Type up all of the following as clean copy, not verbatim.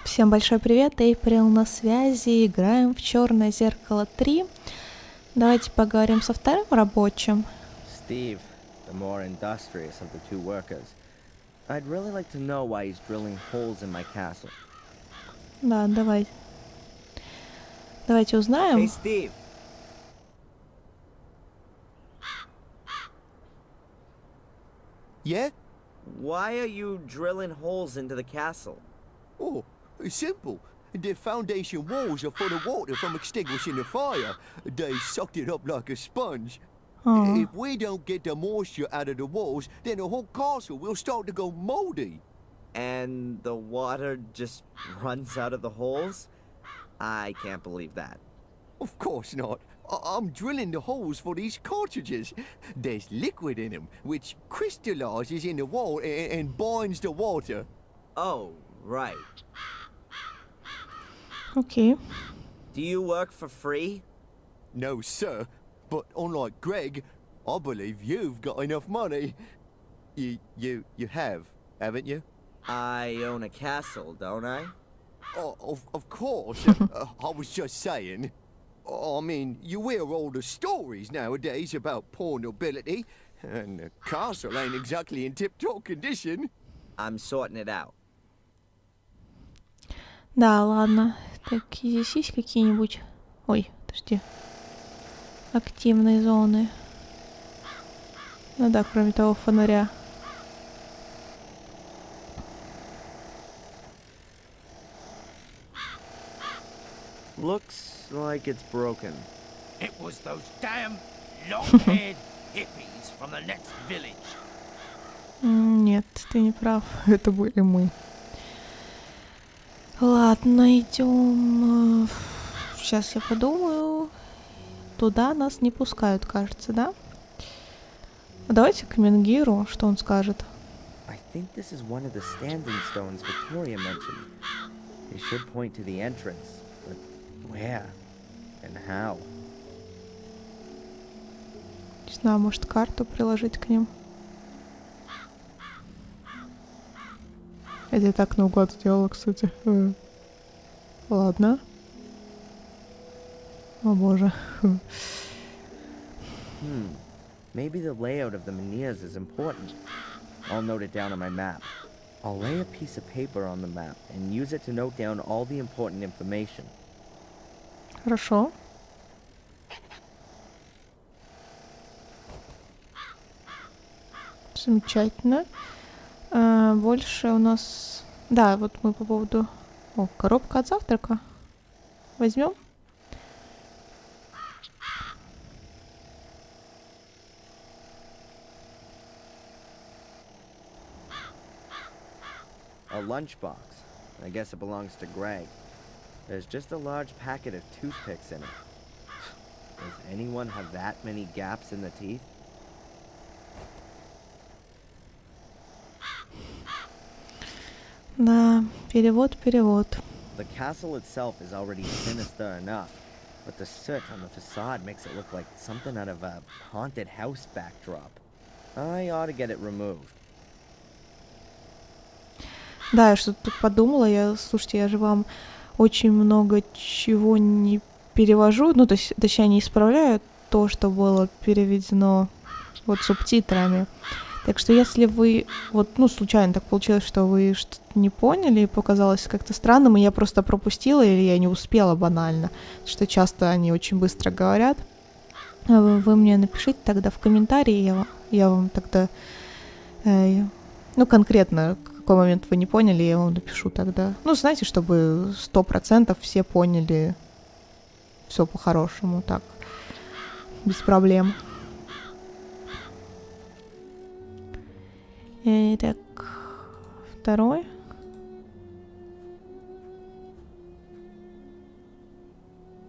Всем большой привет, Эйприл на связи, играем в Черное Зеркало 3. Давайте поговорим со вторым рабочим. Steve, the more industrious of the two workers. I'd really like to know why he's drilling holes in my castle. Да, давайте Hey, узнаем. Steve. Yeah? Why are you drilling holes into the castle? Oh, it's simple. The foundation walls are full of water from extinguishing the fire. They sucked it up like a sponge. If we don't get the moisture out of the walls, then the whole castle will start to go moldy. And the water just runs out of the holes? I can't believe that. Of course not. I'm drilling the holes for these cartridges. There's liquid in them, which crystallizes in the wall and binds the water. Oh, right. Окей. Do you work for free? No, sir. But unlike Greg, I believe you've got enough money. You have, haven't you? I own a castle, don't I? Oh, of course. I was just saying. I mean, you hear all the stories nowadays about poor nobility, and the castle ain't exactly in tip-top condition. I'm sorting it out. Да, ладно. Так, здесь есть какие-нибудь... Ой, подожди. Активные зоны. Ну да, кроме того фонаря. Looks like it's broken. It was those damn long-haired hippies from the next village. Нет, ты не прав. Это были мы. Ладно, идем. Сейчас я подумаю. Туда нас не пускают, кажется, да? Давайте к Менгиру, что он скажет. I think this is one of the standing stones Victoria mentioned. They should point to the entrance, but where and how? Не знаю, может, карту приложить к ним. Это я так наугад сделала, кстати. Ладно. О боже. Maybe the layout of the menhirs is important. I'll note it down on my map. I'll lay a piece of paper on the map and use it to note down all the important information. Хорошо. Замечательно. Больше у нас... Да, вот мы по поводу... О, коробка от завтрака. Возьмем. A lunchbox. I guess it belongs to Greg. There's just a large packet of toothpicks in it. Does anyone have that many gaps in the teeth? Да, перевод. The castle itself is already sinister enough, but the soot on the facade makes it look like something out of a haunted house backdrop. I ought to get it removed. Да, я что-то тут подумала. Слушайте, я же вам очень много чего не перевожу. Ну, то есть, точнее, не исправляю то, что было переведено вот субтитрами. Так что если вы, вот, ну, случайно так получилось, что вы что-то не поняли и показалось как-то странным, и я просто пропустила или я не успела банально, что часто они очень быстро говорят, вы мне напишите тогда в комментарии, я вам тогда, ну, конкретно, в какой момент вы не поняли, я вам напишу тогда. Ну, знаете, чтобы 100% все поняли все по-хорошему, так, без проблем. Итак, второй.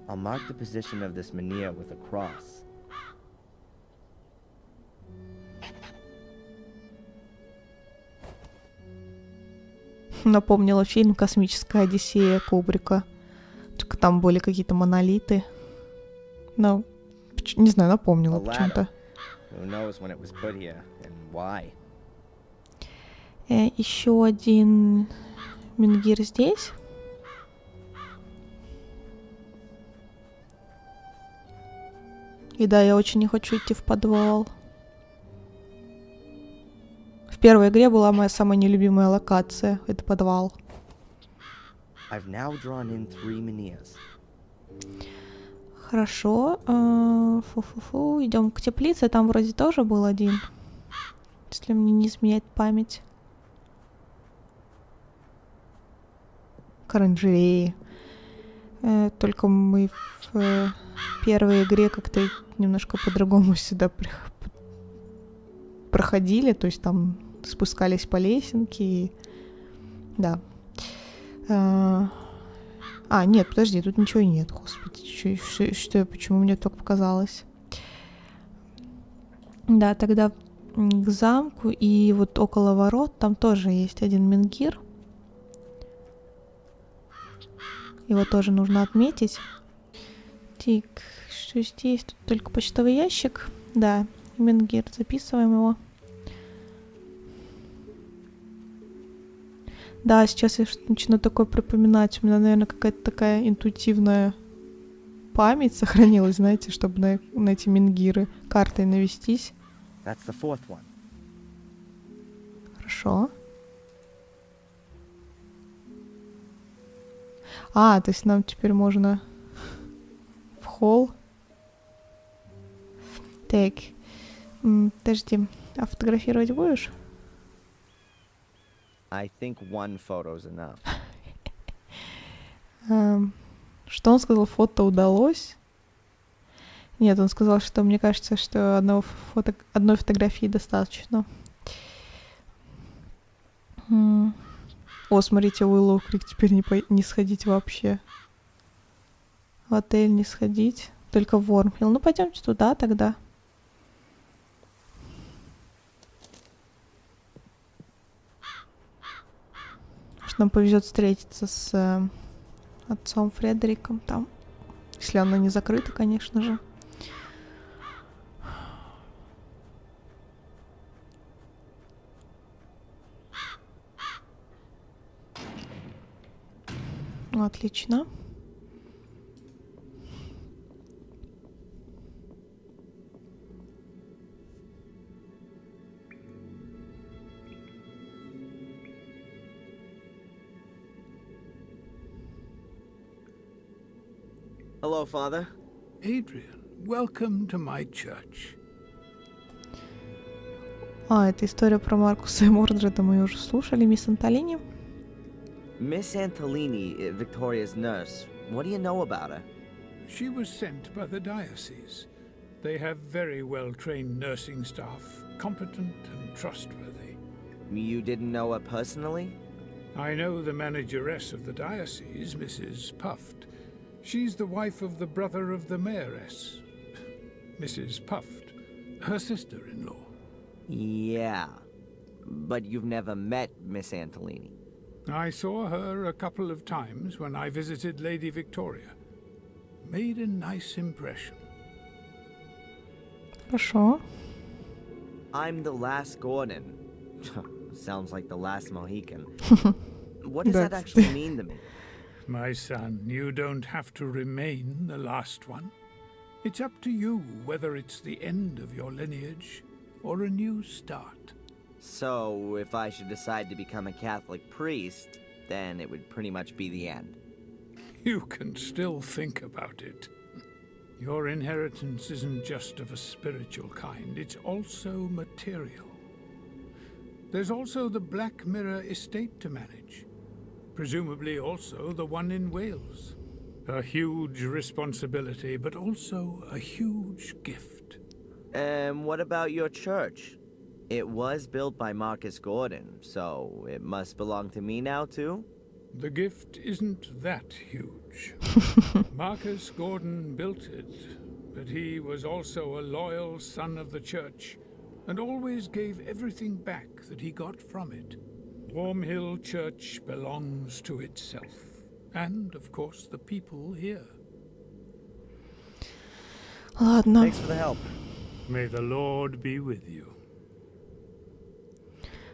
I'll mark the position of this menhir with a cross. Напомнила фильм «Космическая Одиссея» Кубрика. Только там были какие-то монолиты. Ну, не знаю, напомнила почему-то. Who knows when it was put here and why? Еще один менгир здесь. И да, я очень не хочу идти в подвал. В первой игре была моя самая нелюбимая локация. Это подвал. I've now drawn in 3 Manias. Хорошо. Фу-фу-фу. Идем к теплице. Там вроде тоже был один. Если мне не изменяет память. К оранжерее. Только мы в первой игре как-то немножко по-другому сюда проходили. То есть там спускались по лесенке. И... Да. Нет, подожди, тут ничего и нет. Господи, почему мне так показалось? Да, тогда к замку и вот около ворот там тоже есть один менгир. Его тоже нужно отметить. Так, что здесь? Тут только почтовый ящик. Да, менгир, записываем его. Да, сейчас я начну такое припоминать. У меня, наверное, какая-то такая интуитивная память сохранилась, знаете, чтобы на эти менгиры картой навестись. That's the 4th one. Хорошо. То есть нам теперь можно в холл. Так. Подожди. А фотографировать будешь? I think 1 photo's enough. Что он сказал? Фото удалось? Нет, он сказал, что мне кажется, что одной фотографии достаточно. О, смотрите, Уиллоу Крик теперь не сходить вообще. В отель не сходить. Только в Вормхилл. Ну, пойдемте туда тогда. Может, нам повезет встретиться с отцом Фредериком там. Если оно не закрыто, конечно же. Отлично. Hello, Father. Adrian, welcome to my church. Это история про Маркуса и Мордреда мы уже слушали, мисс Антолини. Miss Antolini, Victoria's nurse. What do you know about her? She was sent by the diocese. They have very well-trained nursing staff, competent and trustworthy. You didn't know her personally? I know the manageress of the diocese, Mrs. Puft. She's the wife of the brother of the mayoress, Mrs. Puft, her sister-in-law. Yeah, but you've never met Miss Antolini. I saw her a couple of times when I visited Lady Victoria. Made a nice impression. Хорошо. I'm the last Gordon. Sounds like the last Mohican. What does that actually mean to me? My son, you don't have to remain the last one. It's up to you whether it's the end of your lineage or a new start. So, if I should decide to become a Catholic priest, then it would pretty much be the end. You can still think about it. Your inheritance isn't just of a spiritual kind, it's also material. There's also the Black Mirror estate to manage. Presumably also the one in Wales. A huge responsibility, but also a huge gift. And what about your church? It was built by Marcus Gordon, so it must belong to me now too? The gift isn't that huge. Marcus Gordon built it, but he was also a loyal son of the church, and always gave everything back that he got from it. Wormhill Church belongs to itself, and, of course, the people here. Ладно. Thanks for the help. May the Lord be with you.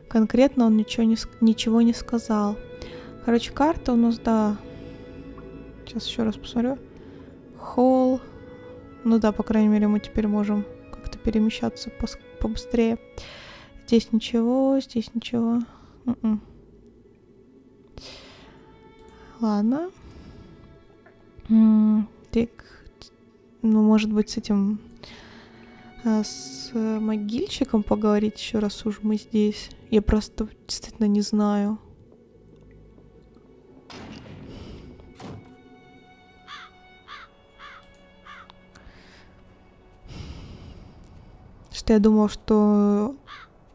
Конкретно он ничего не сказал. Короче, карта у нас, да. Сейчас еще раз посмотрю. Холл, Ну да, по крайней мере, мы теперь можем как-то перемещаться побыстрее. Здесь ничего, здесь ничего. Ладно. Так, ну, может быть, с этим... с могильщиком поговорить еще раз уж мы здесь. Я просто действительно не знаю. Что я думала, что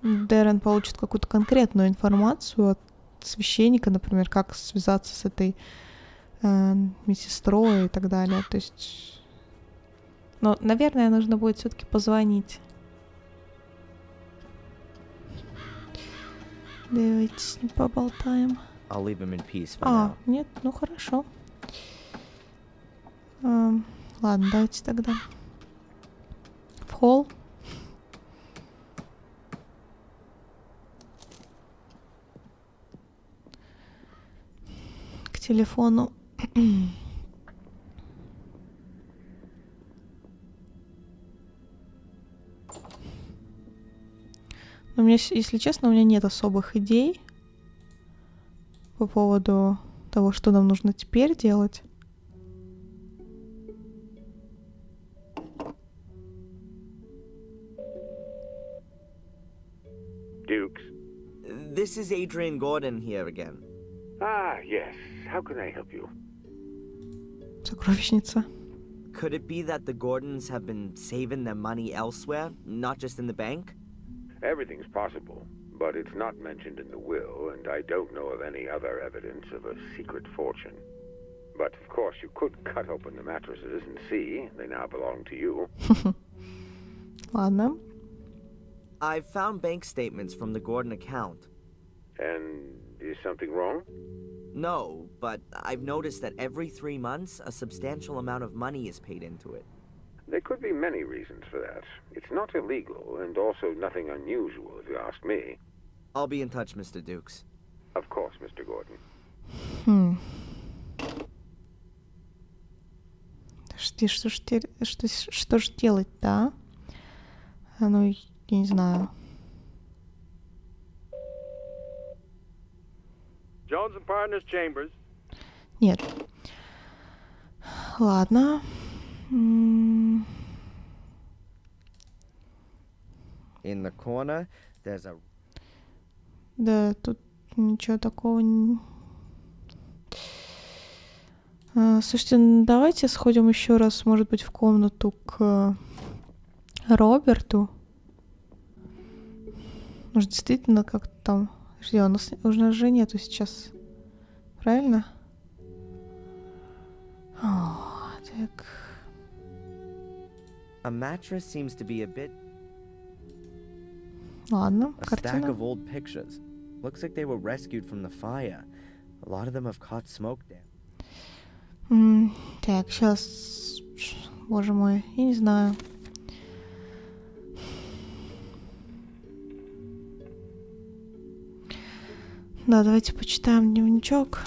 Дэрен получит какую-то конкретную информацию от священника, например, как связаться с этой медсестрой и так далее. То есть... Но, наверное, нужно будет все-таки позвонить. Давайте с ним поболтаем. I'll leave him in peace for now. Нет, ну хорошо. Ладно, давайте тогда в холл. К телефону. Но у меня, если честно, у меня нет особых идей по поводу того, что нам нужно теперь делать. Dukes. This is Adrian Gordon here again. Ah, yes. How can I help you? Сокровищница. Could it be that the Gordons have been saving their money elsewhere, not just in the bank? Everything's possible, but it's not mentioned in the will, and I don't know of any other evidence of a secret fortune. But, of course, you could cut open the mattresses and see. They now belong to you. Ладно. I've found bank statements from the Gordon account. And is something wrong? No, but I've noticed that every 3 months, a substantial amount of money is paid into it. There could be many reasons for that. It's not illegal, and also nothing unusual, if you ask me. I'll be in touch, Mr. Dukes. Of course, Mr. Gordon. Что ж делать-то, а? Ну, я не знаю. Jones and Partners Chambers. Нет. Ладно. In the corner, there's a... Да, тут ничего такого Слушайте, давайте сходим еще раз, может быть, в комнату к Роберту. Может, действительно, как-то там... Подожди, у нас уже нету сейчас. Правильно? Так. A mattress seems to be a bit... Ладно, A stack картина. of old pictures. Looks like they were rescued from the fire. A lot of them have caught smoke damage. Так, сейчас... Боже мой, я не знаю. Да, давайте почитаем дневничок.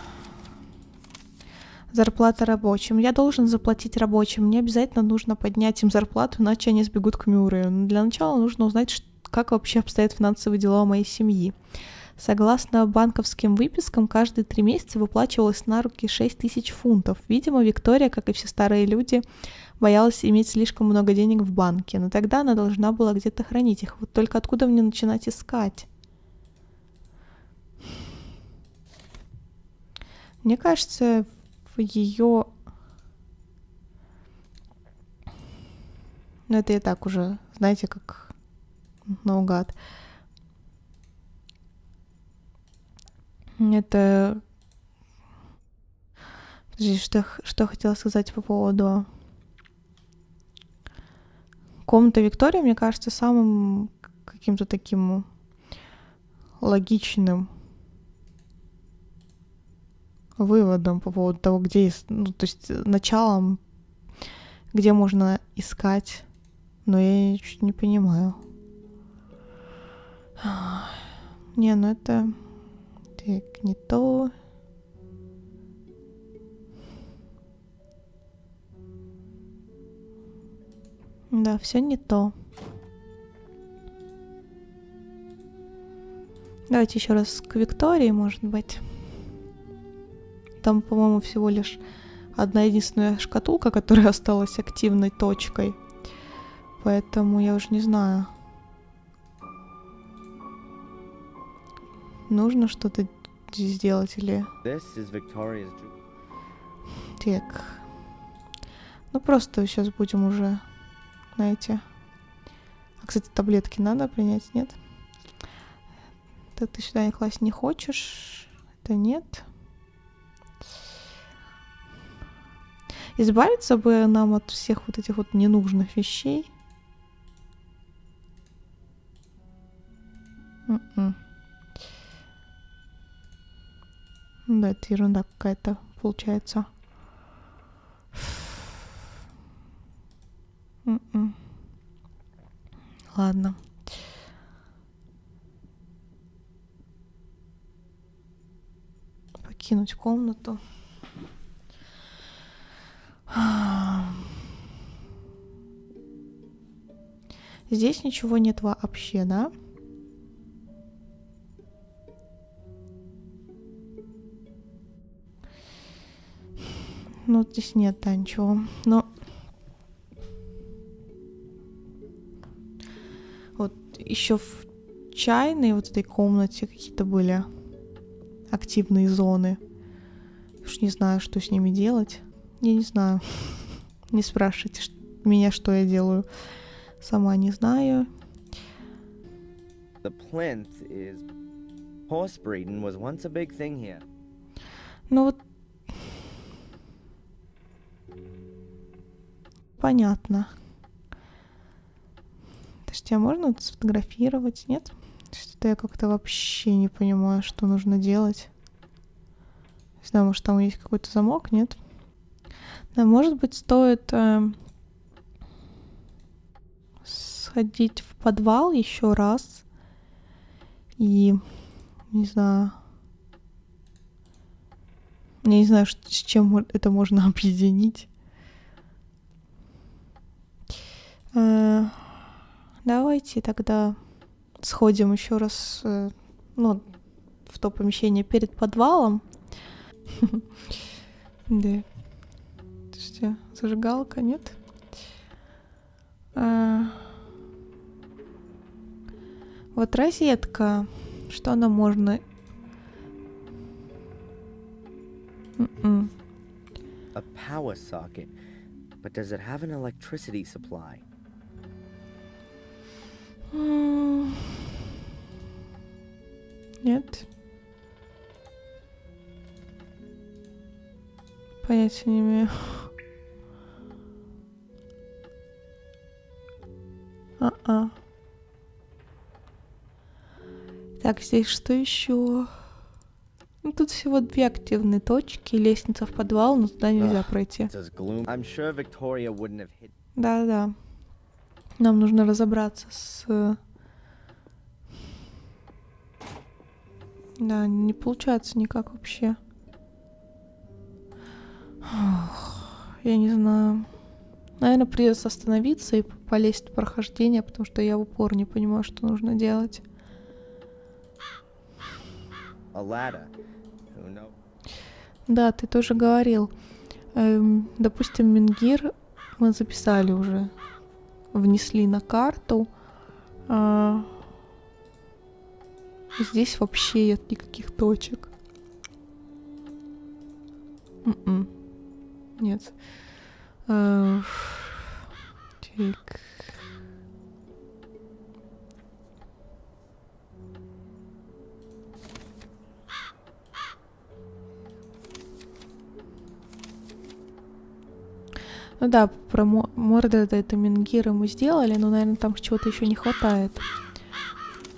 Зарплата рабочим. Я должен заплатить рабочим. Мне обязательно нужно поднять им зарплату, иначе они сбегут к Мюррею. Но для начала нужно узнать, как вообще обстоят финансовые дела у моей семьи. Согласно банковским выпискам, каждые 3 месяца выплачивалось на руки 6000 фунтов. Видимо, Виктория, как и все старые люди, боялась иметь слишком много денег в банке. Но тогда она должна была где-то хранить их. Вот только откуда мне начинать искать? Мне кажется, в ее... Ну, это и так уже, знаете, как наугад. Это... Подожди, что хотела сказать по поводу... Комната Виктории, мне кажется, самым каким-то таким логичным выводом по поводу того, где... Ну, то есть началом, где можно искать. Но я чуть не понимаю. Не, ну это... Так, не то. Да, все не то. Давайте еще раз к Виктории, может быть. Там, по-моему, всего лишь одна единственная шкатулка, которая осталась активной точкой. Поэтому я уже не знаю. Нужно что-то сделать или... This is Victoria's. Так. Ну, просто сейчас будем уже, знаете... А, кстати, таблетки надо принять, нет? Так ты сюда класть не хочешь? Это нет. Избавиться бы нам от всех вот этих вот ненужных вещей. Да, это ерунда какая-то получается. Ладно. Покинуть комнату. Здесь ничего нет вообще, да? Ну, здесь нет, да, ничего. Но... Вот еще в чайной вот этой комнате какие-то были активные зоны. Уж не знаю, что с ними делать. Я не знаю. Не спрашивайте меня, что я делаю. Сама не знаю. The plinth is... Horse breeding was once a big thing here. Ну вот... Понятно. Подожди, а можно вот сфотографировать, нет? Что-то я как-то вообще не понимаю, что нужно делать. Не знаю, может, там есть какой-то замок, нет? Да, может быть, стоит сходить в подвал еще раз. И, не знаю... Я не знаю, с чем это можно объединить. Давайте тогда сходим еще раз, ну, в то помещение перед подвалом. Да. Подожди, зажигалка, нет? Вот розетка. Что нам можно... A power socket. But does it have an electricity supply? Нет. Понятия не имею. Так, здесь что еще? Ну, тут всего 2 активные точки, лестница в подвал, но туда нельзя пройти. I'm sure Victoria wouldn't have hit. Да. Нам нужно разобраться с... Да, не получается никак вообще. Я не знаю. Наверное, придется остановиться и полезть в прохождение, потому что я в упор не понимаю, что нужно делать. A ladder. Who knows? Да, ты тоже говорил. Допустим, Менгир мы записали уже. Внесли на карту. Здесь вообще нет никаких точек. Нет. Так. Ну да, про морда это Менгира мы сделали, но, наверное, там чего-то еще не хватает.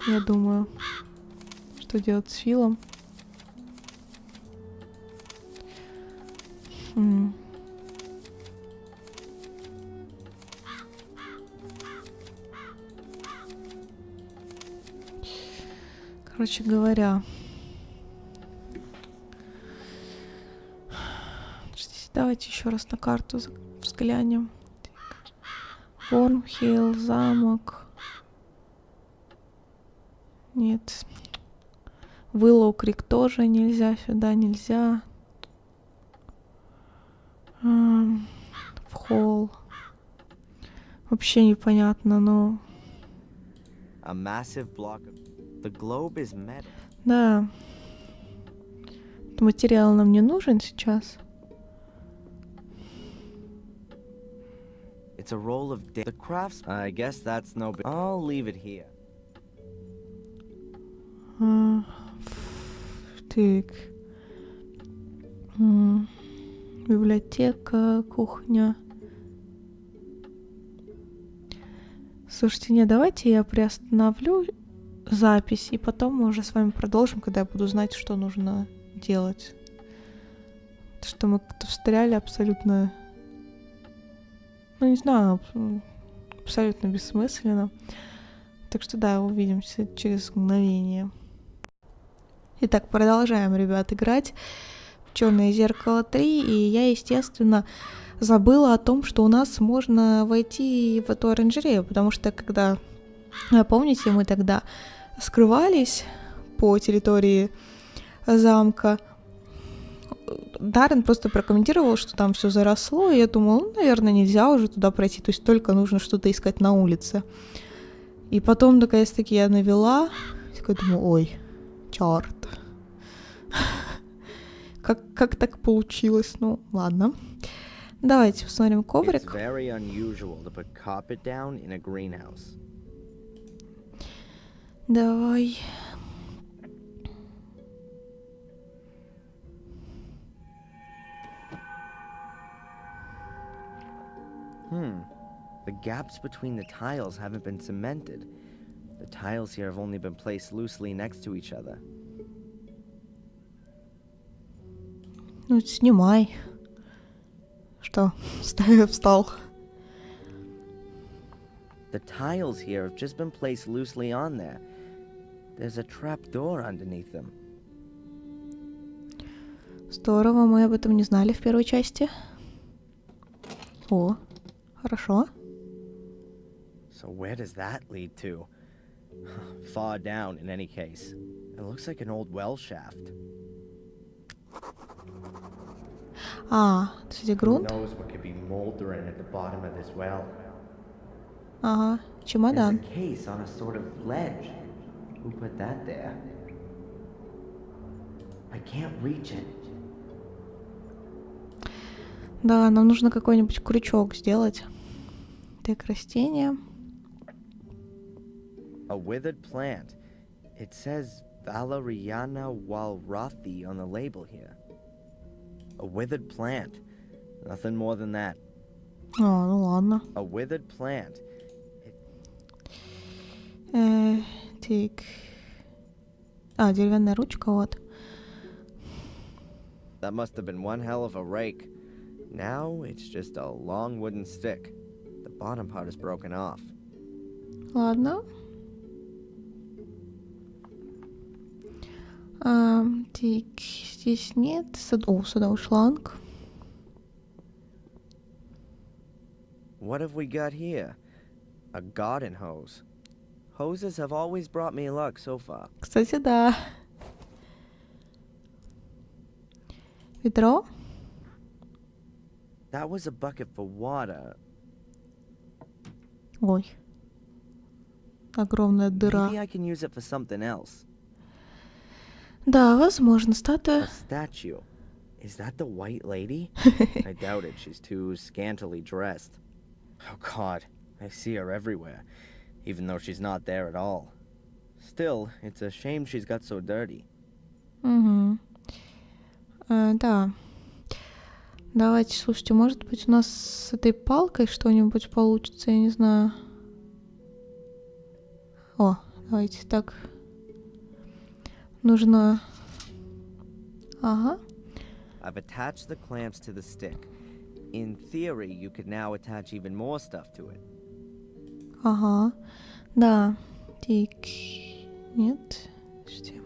Я думаю, что делать с Филом. Короче говоря, давайте еще раз на карту взглянем. Вормхилл, замок. Нет. Уиллоу Крик тоже нельзя, сюда нельзя. В холл. Вообще непонятно, но... A massive block of... The globe is metal. Да. Этот материал нам не нужен сейчас. It's a roll of the crafts. I guess that's no big. I'll leave it here. Так. Библиотека, кухня. Слушайте, не, давайте я приостановлю запись, и потом мы уже с вами продолжим, когда я буду знать, что нужно делать. Потому что мы как-то встряли абсолютно... Ну, не знаю, абсолютно бессмысленно. Так что да, увидимся через мгновение. Итак, продолжаем, ребят, играть в Черное Зеркало 3, и я, естественно, забыла о том, что у нас можно войти в эту оранжерею, потому что когда, помните, мы тогда скрывались по территории замка, Даррен просто прокомментировал, что там все заросло, и я думала, ну, наверное, нельзя уже туда пройти, то есть только нужно что-то искать на улице. И потом, наконец-таки, я навела, и такая думаю, ой, черт. Как так получилось? Ну, ладно. Давайте посмотрим коврик. It's very unusual to put carpet down in a greenhouse. Давай. The gaps between the tiles haven't been cemented. The tiles here have only been placed loosely next to each other. Ну, снимай. Что? Встал. The tiles here have just been placed loosely on there. There's a trap door underneath them. Здорово, мы об этом не знали в первой части. О, хорошо. So where does that lead to? Far down, in any case. It looks like an old well shaft. А, кстати, Who грунт. knows what could be moldering at the bottom of this well? Ага, There's a чемодан. case on a sort of ledge. Who put that there? I can't reach it. Да, нам нужно какой-нибудь крючок сделать. Так, растение. A withered plant. It says Valeriana walrathi on the label here. A withered plant. Nothing more than that. А, ну ладно. A withered plant. Так. А, деревянная ручка, вот. That must have been one hell of a rake. Now it's just a long wooden stick. The bottom part is broken off. Ладно. Так, здесь нет. О, садовый шланг. What have we got here? A garden hose. Hoses have always brought me luck so far. Кстати, да. Ведро. That was a bucket for water. Ой. Огромная дыра. Maybe I can use it for something else. Да, возможно, A статуя. statue. Is that the white lady? I doubt it. She's too scantily dressed. Oh God, I see her everywhere, even though she's not there at all. Still, it's a shame she's got so dirty. Угу. Да. Давайте, слушайте, может быть, у нас с этой палкой что-нибудь получится, я не знаю. О, давайте так. Нужно... Ага. I've attached the clamps to the stick. In theory, you could now attach even more stuff to it. Ага. Да. Так. Нет. Подожди.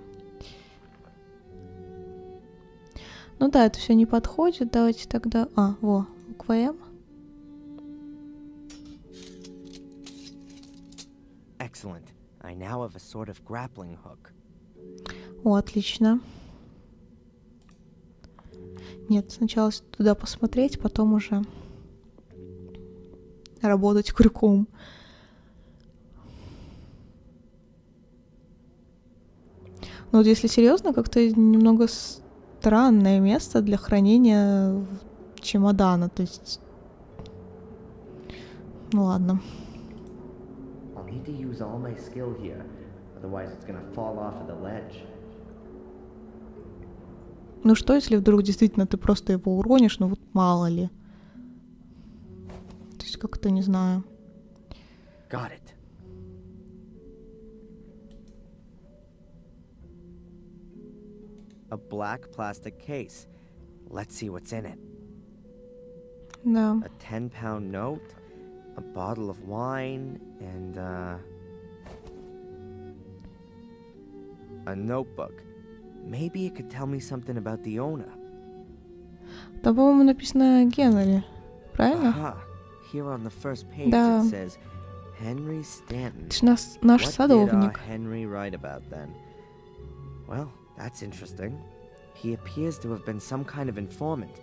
Ну да, это все не подходит. Давайте тогда... А, во, буква М. Excellent. I now have a sort of grappling hook. О, отлично. Нет, сначала туда посмотреть, потом уже работать крюком. Ну вот если серьезно, как-то немного странное место для хранения чемодана, то есть... Ну ладно. I'll need to use all my skill here, otherwise it's gonna fall off of the ledge. Ну что, если вдруг действительно ты просто его уронишь, ну вот мало ли. То есть как-то не знаю. Got it. A black plastic case. Let's see what's in it. Да. A 10-pound note, a bottle of wine, and a notebook. Maybe it could tell me something about the owner. Там, по-моему, написано Генри. Правильно? Aha. Here on the first page Да. it says Henry Stanton. Это ж наш What did садовник. Henry write about then? Well, that's interesting. He appears to have been some kind of informant.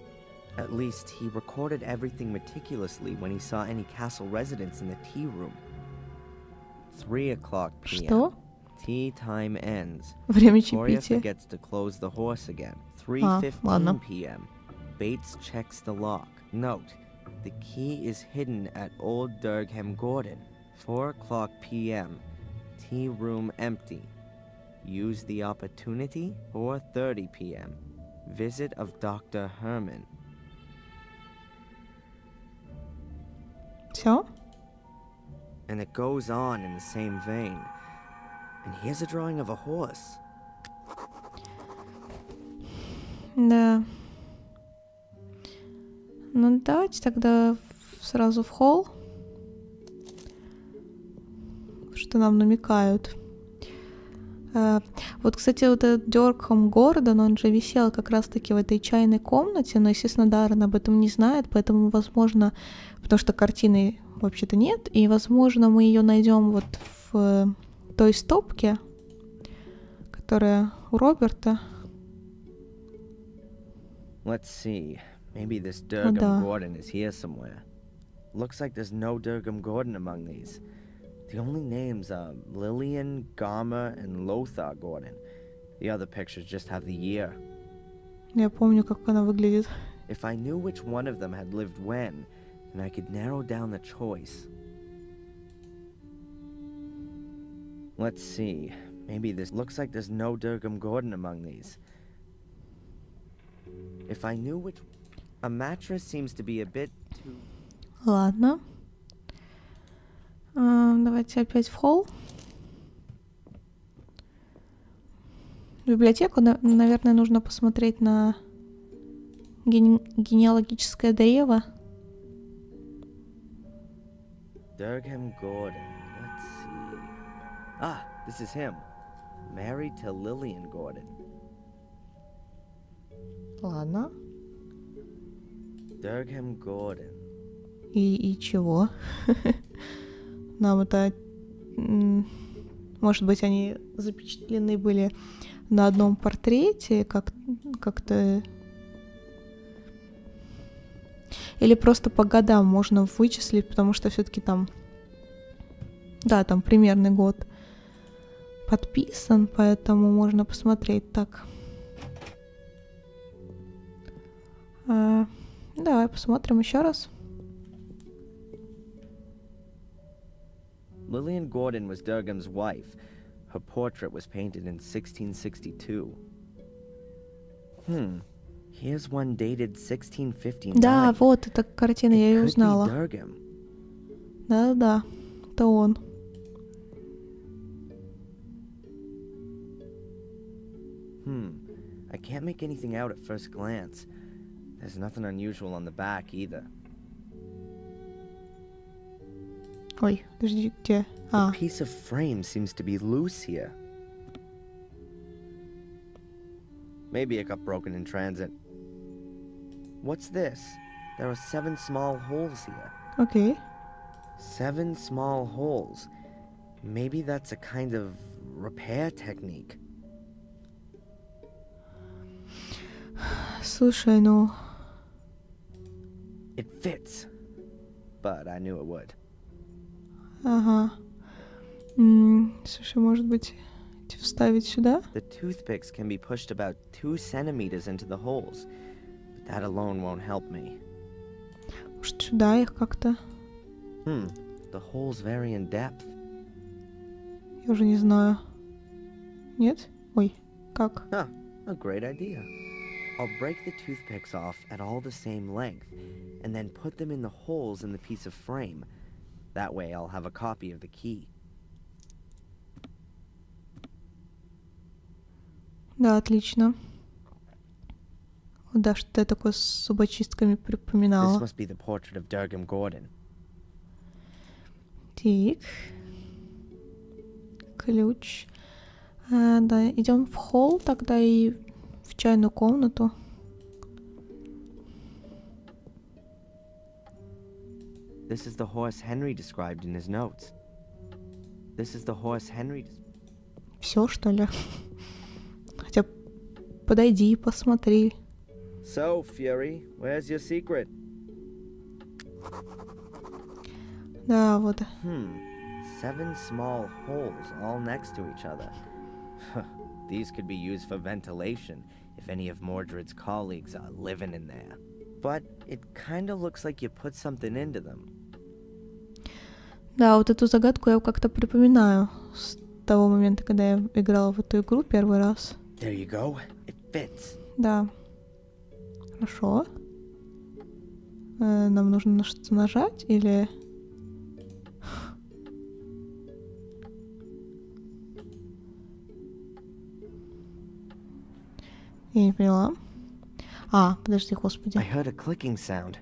At least, he recorded everything meticulously when he saw any castle residents in the tea room. 3 o'clock p.m. Что? Tea time ends. Время Victoria чаепития. forgets to close the horse again. ладно. 3:15 p.m. Bates checks the lock. Note, the key is hidden at Old Durgham Gordon. 4 o'clock p.m. Tea room empty. Use the opportunity. 4:30 p.m. Visit of Dr. Herman. Все? And it goes on in the same vein. And here's a drawing of a horse. Да. Ну, давайте тогда сразу в холл. Что нам намекают. Вот, кстати, вот этот Дёркхэм Гордон, он же висел как раз-таки в этой чайной комнате, но, естественно, Даррен об этом не знает, поэтому, возможно, потому что картины вообще-то нет, и, возможно, мы ее найдем вот в той стопке, которая у Роберта. Let's see. Maybe this Durgham Gordon is here somewhere. Looks like there's no Durgham Gordon among these. The only names are Lillian, Garmer, and Lothar Gordon. The other pictures just have the year. Я помню, как она выглядит. If I knew which one of them had lived when, then I could narrow down the choice. Let's see. Maybe this looks like there's no Durgham Gordon among these. If I knew which... A mattress seems to be a bit too... Ладно. Давайте опять в холл. В библиотеку, наверное, нужно посмотреть на генеалогическое древо. Durgham Gordon. Let's see. Ah, this is him. Married to Lillian Gordon. Ладно. Durgham Gordon. И чего? Нам это... Может быть, они запечатлены были на одном портрете, как-то... Или просто по годам можно вычислить, потому что все-таки там... Да, там примерный год подписан, поэтому можно посмотреть так. Давай посмотрим еще раз. Lillian Gordon was Durgham's wife. Her portrait was painted in 1662. Here's one dated 1659. Да, вот эта картина, я ее узнала. Durgham. Да, это он. I can't make anything out at first glance. There's nothing unusual on the back either. Ой, подожди, где? The piece of frame seems to be loose here. Maybe it got broken in transit. What's this? There are 7 small holes here. Окей. 7 small holes. Maybe that's a kind of repair technique. Слушай, ну... It fits. But I knew it would. Ага. Слушай, может быть, вставить сюда? The toothpicks can be pushed about 2 centimeters into the holes, but that alone won't help me. Может, сюда их как-то? The holes vary in depth. Я уже не знаю. Нет? Ой, как? Huh, a great idea. I'll break the toothpicks off at all the same length, and then put them in the holes in the piece of frame. That way I'll have a copy of the key. Да, отлично. Да, что-то я такое с зубочистками This припоминала. must be the portrait of Durgam Gordon. Так. Ключ. Да, идем в холл тогда и в чайную комнату. This is the horse Henry described in his notes. This is the horse Henry... Все, что ли? Хотя подойди и посмотри. So, Fury, where's your secret? Да, вот. 7 small holes all next to each other. These could be used for ventilation if any of Mordred's colleagues are living in there. But it kinda looks like you put something into them. Да, вот эту загадку я как-то припоминаю с того момента, когда я играла в эту игру первый раз. There you go. It fits. Да. Хорошо. Нам нужно на что-то нажать или... Я не поняла. Подожди, господи. I heard a clicking sound.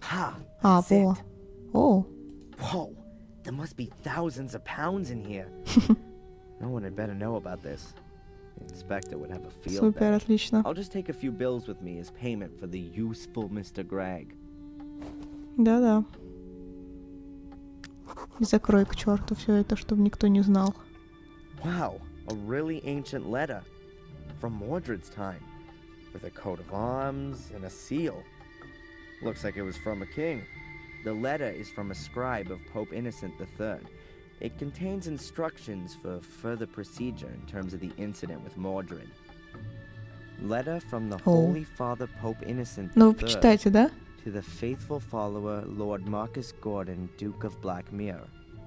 Ha! Во. That's it. О, Whoa! There must be thousands of pounds in here. No one had better know about this. The inspector would have a field супер, day. отлично. I'll just take a few bills with me as payment for the useful Mr. Gregg. Да-да. И закрой к черту все это, чтобы никто не знал. Wow, a really ancient letter. From Mordred's time. With a coat of arms and a seal. Looks like it was from a king. The letter is from a scribe of Pope Innocent III. It contains instructions for further procedure in terms of the incident with Mordred. Letter from the Holy Father Pope Innocent Ну, вы III почитайте, да? to the faithful follower Lord Marcus Gordon, Duke of Blackmere.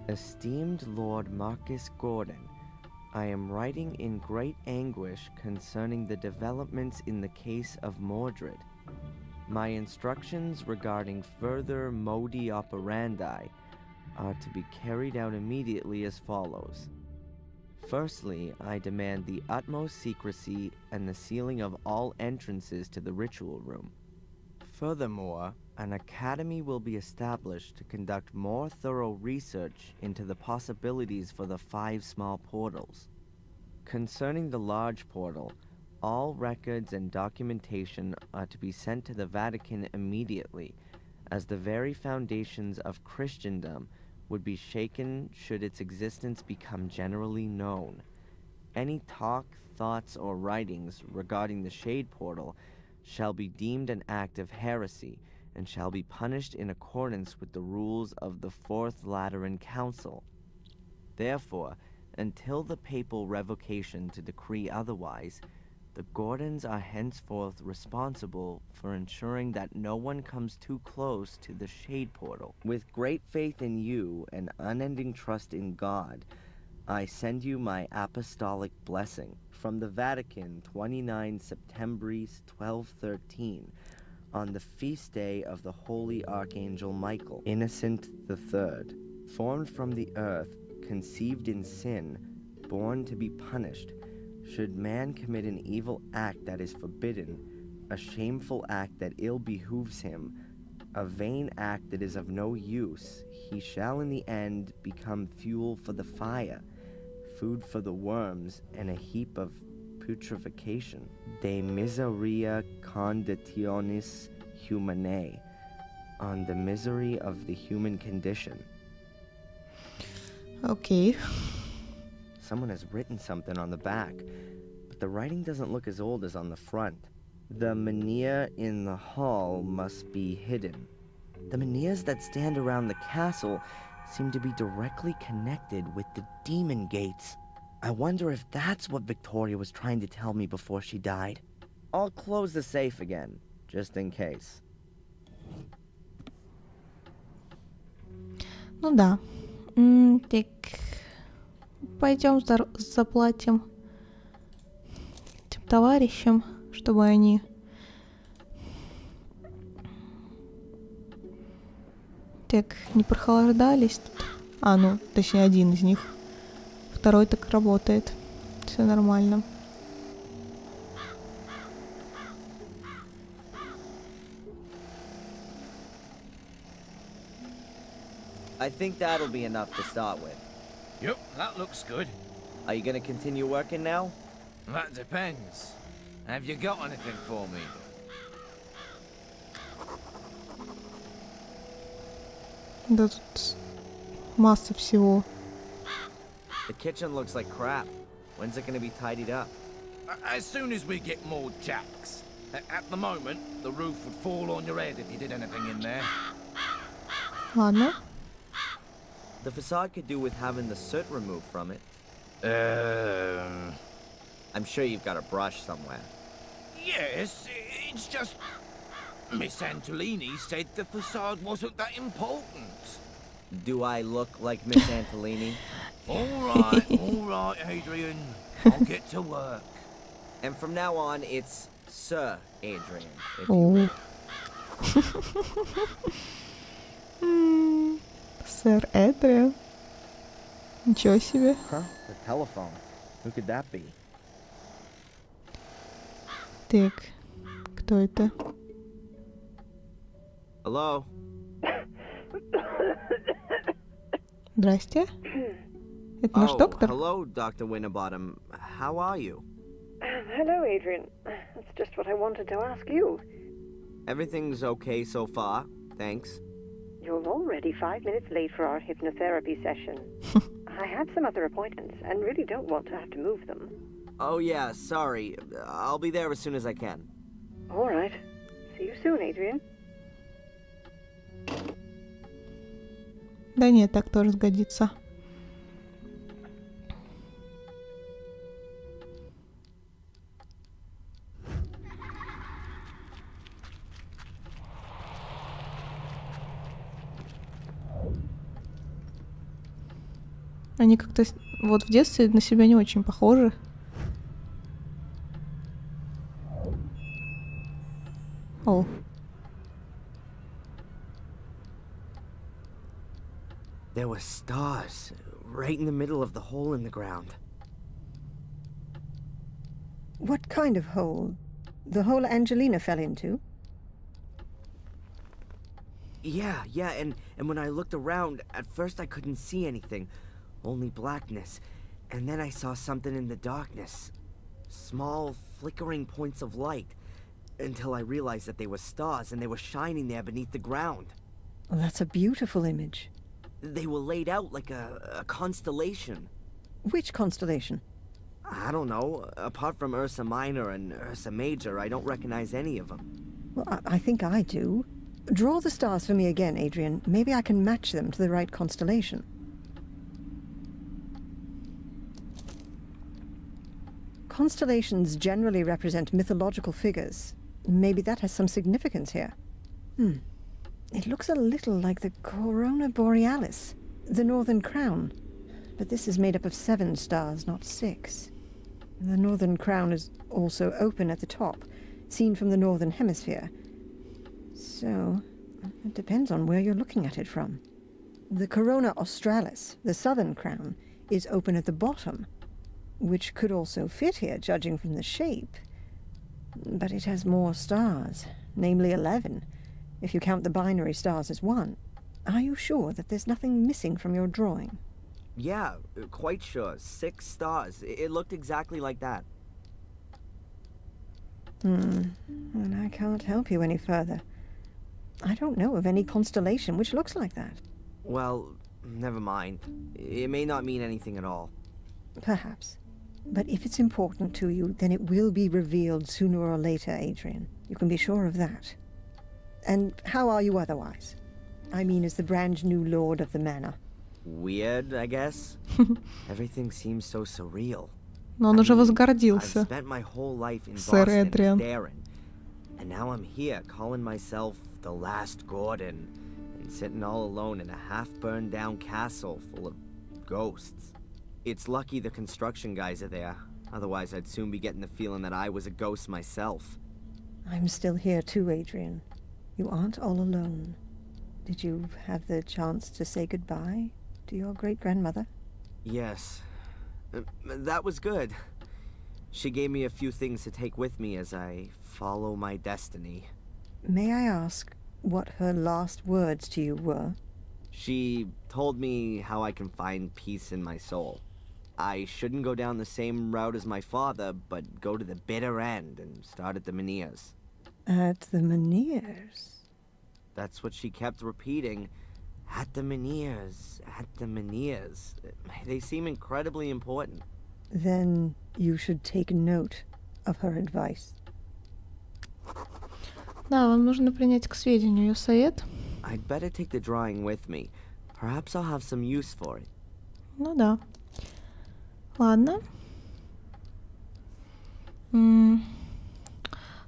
Esteemed Lord Marcus Gordon, I am writing in great anguish concerning the developments in the case of Mordred. My instructions regarding further modi operandi are to be carried out immediately as follows. Firstly, I demand the utmost secrecy and the sealing of all entrances to the ritual room. Furthermore, an academy will be established to conduct more thorough research into the possibilities for the 5 small portals. Concerning the large portal, all records and documentation are to be sent to the Vatican immediately, as the very foundations of Christendom would be shaken should its existence become generally known. Any talk, thoughts, or writings regarding the Shade Portal shall be deemed an act of heresy and shall be punished in accordance with the rules of the Fourth Lateran Council. Therefore, until the papal revocation to decree otherwise, the Gordons are henceforth responsible for ensuring that no one comes too close to the Shade Portal. With great faith in you and unending trust in God, I send you my apostolic blessing from the Vatican 29 Septembris 1213 on the feast day of the Holy Archangel Michael, Innocent III, formed from the earth, conceived in sin, born to be punished. Should man commit an evil act that is forbidden, a shameful act that ill behooves him, a vain act that is of no use, he shall in the end become fuel for the fire, food for the worms, and a heap of putrefaction. De miseria conditionis humanae, on the misery of the human condition. Окей. Someone has written something on the back, but the writing doesn't look as old as on the front. The menhir in the hall must be hidden. The menhirs that stand around the castle seem to be directly connected with the demon gates. I wonder if that's what Victoria was trying to tell me before she died. I'll close the safe again, just in case. Ну да. Так, пойдем заплатим этим товарищам, чтобы они... Так, не прохлаждались тут. Ну, точнее, один из них. Второй так работает. Все нормально. I think that'll be enough to start with. Yep, that looks good. Are you gonna continue working now? That depends. Have you got anything for me? Да тут масса всего. The kitchen looks like crap. When's it gonna be tidied up? As soon as we get more jacks. At the moment, the roof would fall on your head if you did anything in there. Ладно. The facade could do with having the soot removed from it. I'm sure you've got a brush somewhere. Yes, it's just... Miss Antolini said the facade wasn't that important. Do I look like Miss Antolini? All right, Adrian. I'll get to work. And from now on, it's Sir Adrian. If you О. will. Сэр Эдриан. Ничего себе. Huh? The telephone. Who could that be? Так, кто это? Hello? Здрасте. Это наш доктор? Hello, Dr. Winterbottom. How are you? Hello, Adrian. That's just what I wanted to ask you. Everything's okay so far, thanks. You're already 5 minutes late for our hypnotherapy session. I had some other appointments and really don't want to have to move them. Oh yeah, sorry. I'll be there as soon as I can. All right. See you soon, Adrian. Да нет, так тоже сгодится. Они как-то вот в детстве на себя не очень похожи. О. There were stars right in the middle of the hole in the ground. What kind of hole? The hole Angelina fell into? Yeah, and when I looked around, at first I couldn't see anything, only blackness. And then I saw something in the darkness. Small, flickering points of light. Until I realized that they were stars and they were shining there beneath the ground. Well, that's a beautiful image. They were laid out like a constellation. Which constellation? I don't know. Apart from Ursa Minor and Ursa Major, I don't recognize any of them. Well, I think I do. Draw the stars for me again, Adrian. Maybe I can match them to the right constellation. Constellations generally represent mythological figures. Maybe that has some significance here. It looks a little like the Corona Borealis, the Northern Crown. But this is made up of 7 stars, not 6. The Northern Crown is also open at the top, seen from the Northern Hemisphere. So, it depends on where you're looking at it from. The Corona Australis, the Southern Crown, is open at the bottom, which could also fit here, judging from the shape. But it has more stars, namely 11, if you count the binary stars as 1. Are you sure that there's nothing missing from your drawing? Yeah, quite sure. 6 stars. It looked exactly like that. And I can't help you any further. I don't know of any constellation which looks like that. Well, never mind. It may not mean anything at all. Perhaps. But if it's important to you, then it will be revealed sooner or later, Adrian. You can be sure of that. And how are you otherwise? I mean, as the brand new lord of the manor. Weird, I guess. Everything seems so surreal. Но он уже I've возгордился. spent my whole life in Sir Boston Adrian. as Darren, and now I'm here calling myself the last Gordon, and sitting all alone in a half-burned down castle full of ghosts. It's lucky the construction guys are there, otherwise I'd soon be getting the feeling that I was a ghost myself. I'm still here too, Adrian. You aren't all alone. Did you have the chance to say goodbye to your great-grandmother? Yes, that was good. She gave me a few things to take with me as I follow my destiny. May I ask what her last words to you were? She told me how I can find peace in my soul. I shouldn't go down the same route as my father, but go to the bitter end and start at the Menhirs. At the Menhirs? That's what she kept repeating. At the Menhirs, at the Menhirs. They seem incredibly important. Then you should take note of her advice. Да, вам нужно принять к сведению ее совет. I'd better take the drawing with me. Perhaps I'll have some use for it. Ну да. Ладно.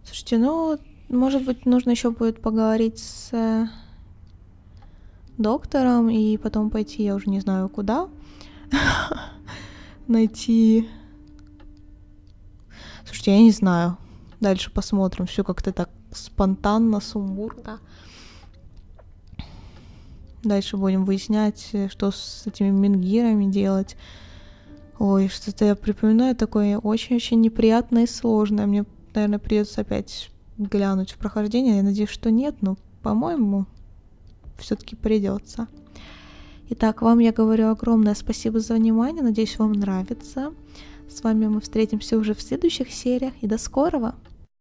Слушайте, ну, может быть, нужно еще будет поговорить с доктором и потом пойти, я уже не знаю куда, найти... Слушайте, я не знаю. Дальше посмотрим. Все как-то так спонтанно, сумбурно. Дальше будем выяснять, что с этими менгирами делать. Ой, что-то я припоминаю такое очень-очень неприятное и сложное. Мне, наверное, придется опять глянуть в прохождение. Я надеюсь, что нет, но, по-моему, все-таки придется. Итак, вам я говорю огромное спасибо за внимание. Надеюсь, вам нравится. С вами мы встретимся уже в следующих сериях. И до скорого!